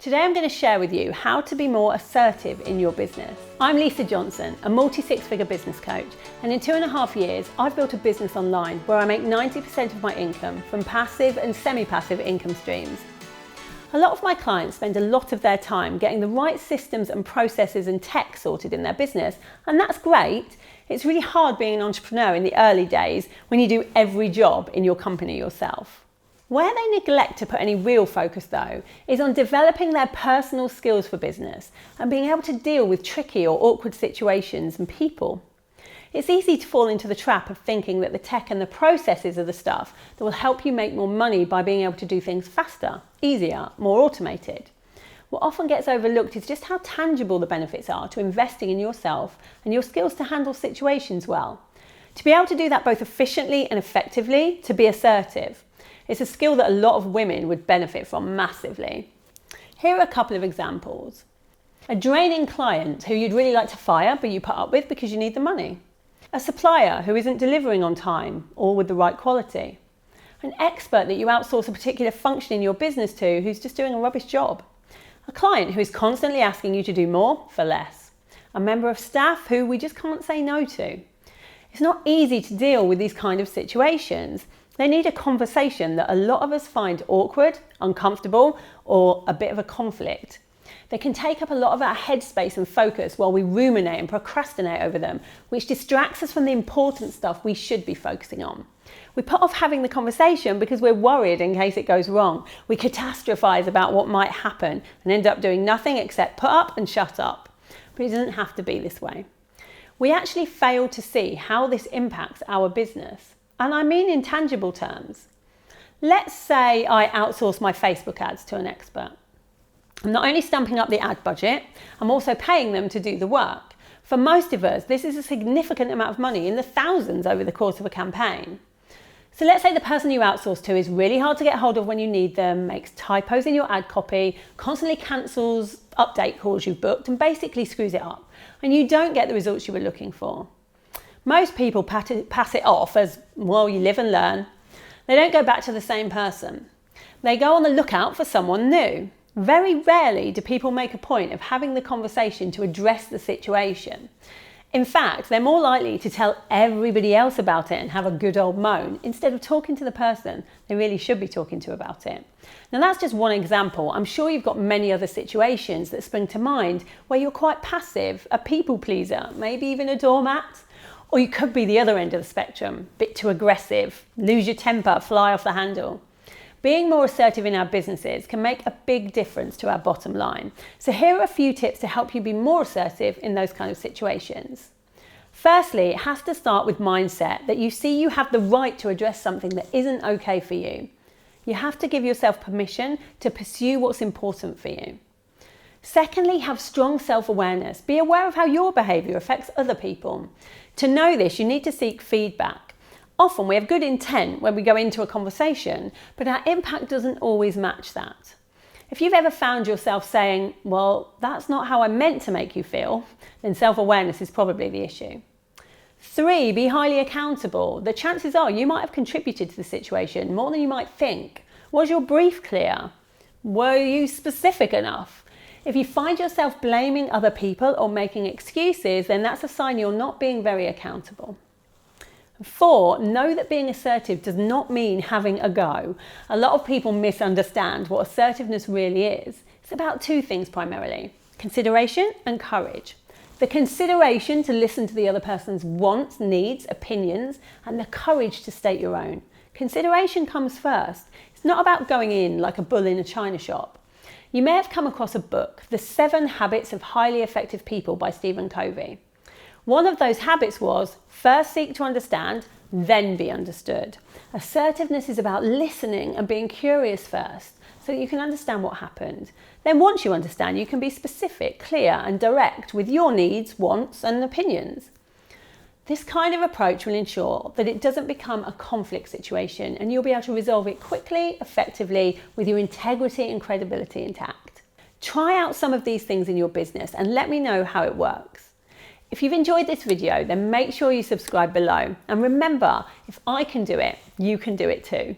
Today I'm going to share with you how to be more assertive in your business. I'm Lisa Johnson, a multi-six-figure business coach, and in 2.5 years I've built a business online where I make 90% of my income from passive and semi-passive income streams. A lot of my clients spend a lot of their time getting the right systems and processes and tech sorted in their business, and that's great. It's really hard being an entrepreneur in the early days when you do every job in your company yourself. Where they neglect to put any real focus though is on developing their personal skills for business and being able to deal with tricky or awkward situations and people. It's easy to fall into the trap of thinking that the tech and the processes are the stuff that will help you make more money by being able to do things faster, easier, more automated. What often gets overlooked is just how tangible the benefits are to investing in yourself and your skills to handle situations well. To be able to do that both efficiently and effectively, to be assertive. It's a skill that a lot of women would benefit from massively. Here are a couple of examples. A draining client who you'd really like to fire but you put up with because you need the money. A supplier who isn't delivering on time or with the right quality. An expert that you outsource a particular function in your business to who's just doing a rubbish job. A client who is constantly asking you to do more for less. A member of staff who we just can't say no to. It's not easy to deal with these kind of situations. They need a conversation that a lot of us find awkward, uncomfortable, or a bit of a conflict. They can take up a lot of our headspace and focus while we ruminate and procrastinate over them, which distracts us from the important stuff we should be focusing on. We put off having the conversation because we're worried in case it goes wrong. We catastrophize about what might happen and end up doing nothing except put up and shut up. But it doesn't have to be this way. We actually fail to see how this impacts our business. And I mean in tangible terms. Let's say I outsource my Facebook ads to an expert. I'm not only stumping up the ad budget, I'm also paying them to do the work. For most of us, this is a significant amount of money in the thousands over the course of a campaign. So let's say the person you outsource to is really hard to get hold of when you need them, makes typos in your ad copy, constantly cancels update calls you've booked, and basically screws it up. And you don't get the results you were looking for. Most people pass it off as, well, you live and learn. They don't go back to the same person. They go on the lookout for someone new. Very rarely do people make a point of having the conversation to address the situation. In fact, they're more likely to tell everybody else about it and have a good old moan instead of talking to the person they really should be talking to about it. Now that's just one example. I'm sure you've got many other situations that spring to mind where you're quite passive, a people pleaser, maybe even a doormat. Or you could be the other end of the spectrum, a bit too aggressive, lose your temper, fly off the handle. Being more assertive in our businesses can make a big difference to our bottom line. So here are a few tips to help you be more assertive in those kind of situations. Firstly, it has to start with mindset that you see you have the right to address something that isn't okay for you. You have to give yourself permission to pursue what's important for you. Secondly, have strong self-awareness. Be aware of how your behaviour affects other people. To know this, you need to seek feedback. Often we have good intent when we go into a conversation, but our impact doesn't always match that. If you've ever found yourself saying, well, that's not how I meant to make you feel, then self-awareness is probably the issue. 3, be highly accountable. The chances are you might have contributed to the situation more than you might think. Was your brief clear? Were you specific enough? If you find yourself blaming other people or making excuses, then that's a sign you're not being very accountable. 4, know that being assertive does not mean having a go. A lot of people misunderstand what assertiveness really is. It's about 2 things primarily: consideration and courage. The consideration to listen to the other person's wants, needs, opinions, and the courage to state your own. Consideration comes first. It's not about going in like a bull in a china shop. You may have come across a book, The 7 Habits of Highly Effective People by Stephen Covey. One of those habits was, first seek to understand, then be understood. Assertiveness is about listening and being curious first, so that you can understand what happened. Then once you understand, you can be specific, clear and direct with your needs, wants and opinions. This kind of approach will ensure that it doesn't become a conflict situation and you'll be able to resolve it quickly, effectively, with your integrity and credibility intact. Try out some of these things in your business and let me know how it works. If you've enjoyed this video, then make sure you subscribe below. And remember, if I can do it, you can do it too.